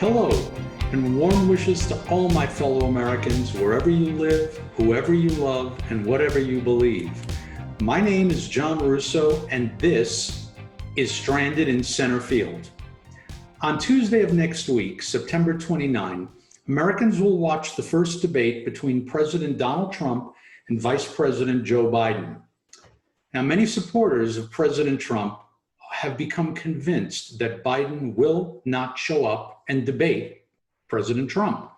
Hello, and warm wishes to all my fellow Americans, wherever you live, whoever you love, and whatever you believe. My name is John Russo, and this is Stranded in Centerfield. On Tuesday of next week, September 29, Americans will watch the first debate between President Donald Trump and Vice President Joe Biden. Now, many supporters of President Trump have become convinced that Biden will not show up and debate President Trump.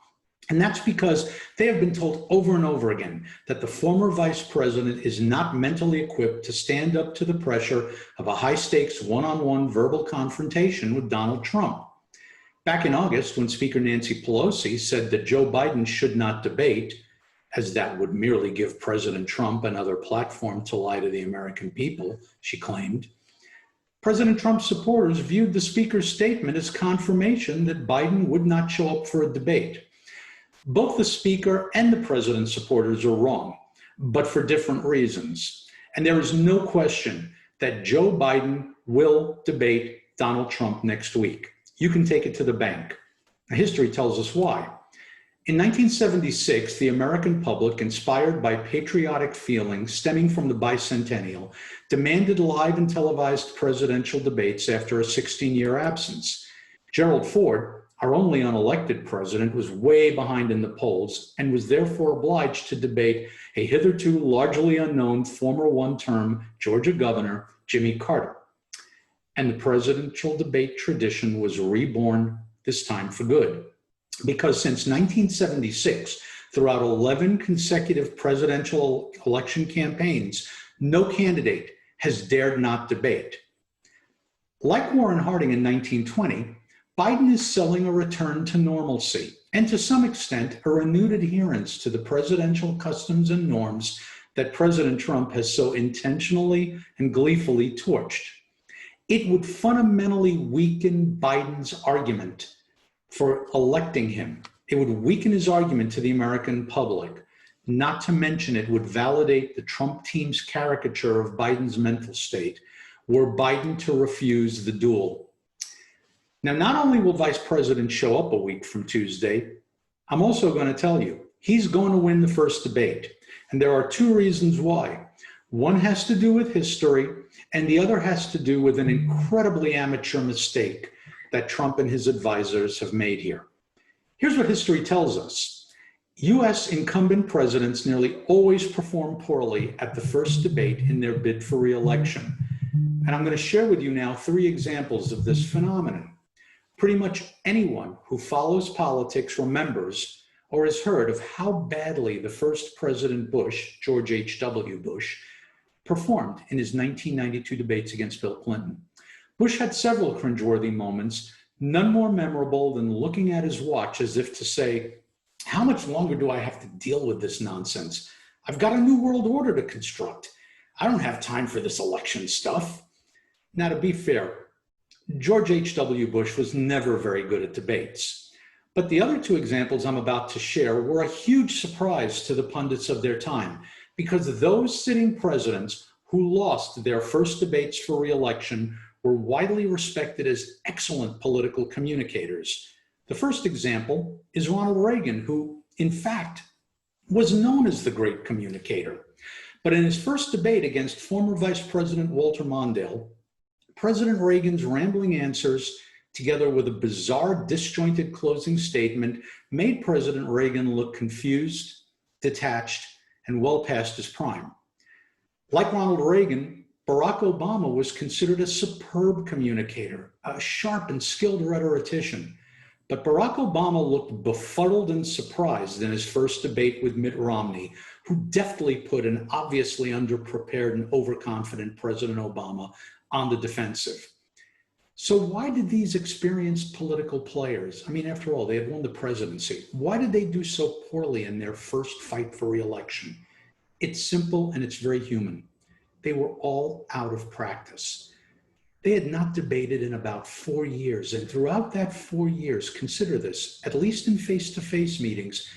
And that's because they have been told over and over again that the former vice president is not mentally equipped to stand up to the pressure of a high-stakes one-on-one verbal confrontation with Donald Trump. Back in August, when Speaker Nancy Pelosi said that Joe Biden should not debate, as that would merely give President Trump another platform to lie to the American people, she claimed, President Trump's supporters viewed the speaker's statement as confirmation that Biden would not show up for a debate. Both the speaker and the president's supporters are wrong, but for different reasons. And there is no question that Joe Biden will debate Donald Trump next week. You can take it to the bank. History tells us why. In 1976, the American public, inspired by patriotic feelings stemming from the bicentennial, demanded live and televised presidential debates after a 16-year absence. Gerald Ford, our only unelected president, was way behind in the polls and was therefore obliged to debate a hitherto largely unknown former one-term Georgia governor, Jimmy Carter. And the presidential debate tradition was reborn, this time for good. Because since 1976, throughout 11 consecutive presidential election campaigns, no candidate has dared not debate. Like Warren Harding in 1920, Biden is selling a return to normalcy and to some extent a renewed adherence to the presidential customs and norms that President Trump has so intentionally and gleefully torched. It would fundamentally weaken Biden's argument for electing him. It would weaken his argument to the American public. Not to mention it would validate the Trump team's caricature of Biden's mental state, were Biden to refuse the duel. Now, not only will Vice President show up a week from Tuesday, I'm also going to tell you, he's going to win the first debate. And there are two reasons why. One has to do with history, and the other has to do with an incredibly amateur mistake that Trump and his advisors have made here. Here's what history tells us. US incumbent presidents nearly always perform poorly at the first debate in their bid for re-election. And I'm going to share with you now 3 examples of this phenomenon. Pretty much anyone who follows politics remembers or has heard of how badly the first President Bush, George H.W. Bush, performed in his 1992 debates against Bill Clinton. Bush had several cringeworthy moments, none more memorable than looking at his watch as if to say, how much longer do I have to deal with this nonsense? I've got a new world order to construct. I don't have time for this election stuff. Now, to be fair, George H.W. Bush was never very good at debates. But the other 2 examples I'm about to share were a huge surprise to the pundits of their time, because those sitting presidents who lost their first debates for re-election were widely respected as excellent political communicators. The first example is Ronald Reagan, who, in fact, was known as the great communicator. But in his first debate against former Vice President Walter Mondale, President Reagan's rambling answers, together with a bizarre, disjointed closing statement, made President Reagan look confused, detached, and well past his prime. Like Ronald Reagan, Barack Obama was considered a superb communicator, a sharp and skilled rhetorician. But Barack Obama looked befuddled and surprised in his first debate with Mitt Romney, who deftly put an obviously underprepared and overconfident President Obama on the defensive. So why did these experienced political players, after all, they had won the presidency, why did they do so poorly in their first fight for re-election? It's simple and it's very human. They were all out of practice. They had not debated in about 4 years. And throughout that 4 years, consider this, at least in face-to-face meetings,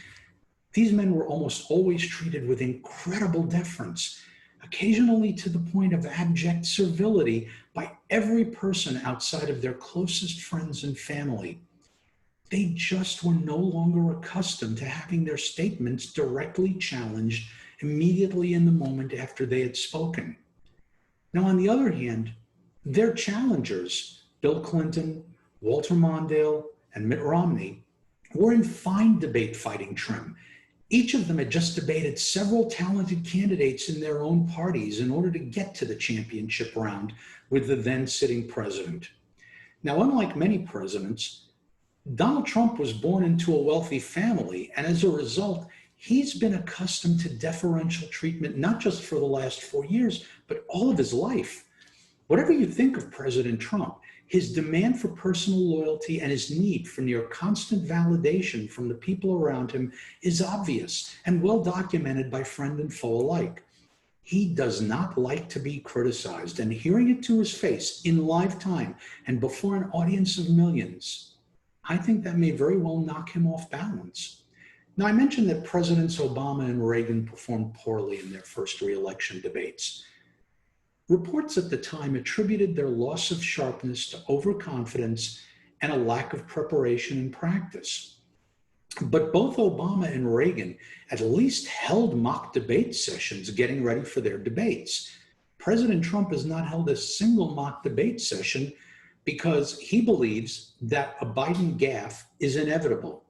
these men were almost always treated with incredible deference, occasionally to the point of abject servility by every person outside of their closest friends and family. They just were no longer accustomed to having their statements directly challenged immediately in the moment after they had spoken. Now, on the other hand, their challengers, Bill Clinton, Walter Mondale, and Mitt Romney, were in fine debate fighting trim. Each of them had just debated several talented candidates in their own parties in order to get to the championship round with the then sitting president. Now, unlike many presidents, Donald Trump was born into a wealthy family, and as a result, he's been accustomed to deferential treatment, not just for the last 4 years, but all of his life. Whatever you think of President Trump, his demand for personal loyalty and his need for near constant validation from the people around him is obvious and well documented by friend and foe alike. He does not like to be criticized, and hearing it to his face in live time and before an audience of millions, I think that may very well knock him off balance. Now, I mentioned that Presidents Obama and Reagan performed poorly in their first re-election debates. Reports at the time attributed their loss of sharpness to overconfidence and a lack of preparation and practice. But both Obama and Reagan at least held mock debate sessions getting ready for their debates. President Trump has not held a single mock debate session because he believes that a Biden gaffe is inevitable.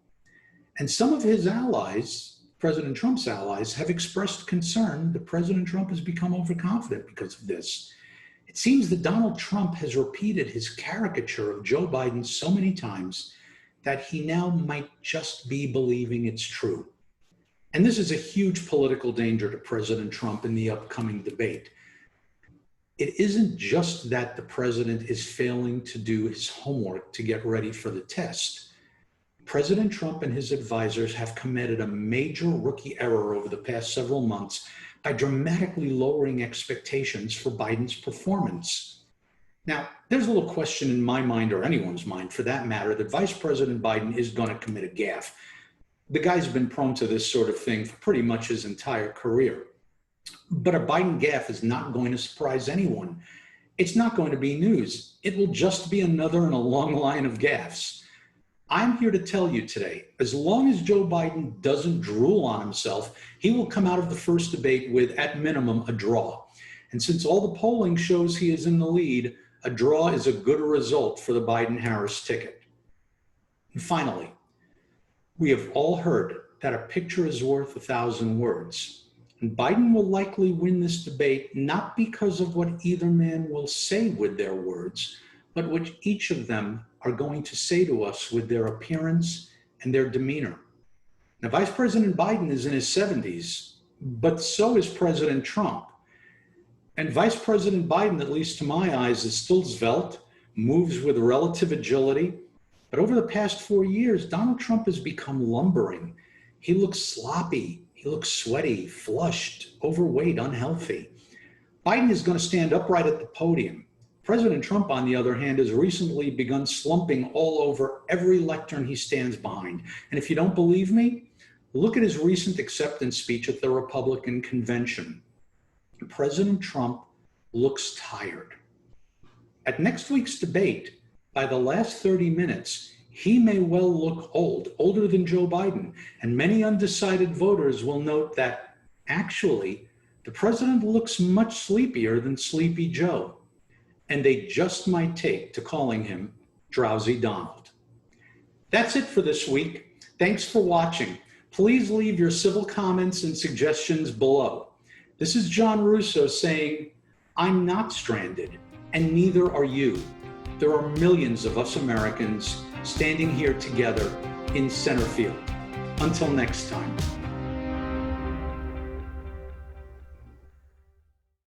And some of his allies, President Trump's allies, have expressed concern that President Trump has become overconfident because of this. It seems that Donald Trump has repeated his caricature of Joe Biden so many times that he now might just be believing it's true. And this is a huge political danger to President Trump in the upcoming debate. It isn't just that the president is failing to do his homework to get ready for the test. President Trump and his advisors have committed a major rookie error over the past several months by dramatically lowering expectations for Biden's performance. Now, there's a little question in my mind, or anyone's mind for that matter, that Vice President Biden is going to commit a gaffe. The guy's been prone to this sort of thing for pretty much his entire career. But a Biden gaffe is not going to surprise anyone. It's not going to be news. It will just be another in a long line of gaffes. I'm here to tell you today, as long as Joe Biden doesn't drool on himself, he will come out of the first debate with, at minimum, a draw. And since all the polling shows he is in the lead, a draw is a good result for the Biden-Harris ticket. And finally, we have all heard that a picture is worth 1,000 words. And Biden will likely win this debate not because of what either man will say with their words, but what each of them are going to say to us with their appearance and their demeanor. Now, Vice President Biden is in his 70s, but so is President Trump. And Vice President Biden, at least to my eyes, is still svelte, moves with relative agility. But over the past 4 years, Donald Trump has become lumbering. He looks sloppy. He looks sweaty, flushed, overweight, unhealthy. Biden is going to stand upright at the podium. President Trump, on the other hand, has recently begun slumping all over every lectern he stands behind. And if you don't believe me, look at his recent acceptance speech at the Republican convention. President Trump looks tired. At next week's debate, by the last 30 minutes, he may well look old, older than Joe Biden, and many undecided voters will note that, actually, the president looks much sleepier than Sleepy Joe, and they just might take to calling him Drowsy Donald. That's it for this week. Thanks for watching. Please leave your civil comments and suggestions below. This is John Russo saying, I'm not stranded, and neither are you. There are millions of us Americans standing here together in Centerfield. Until next time.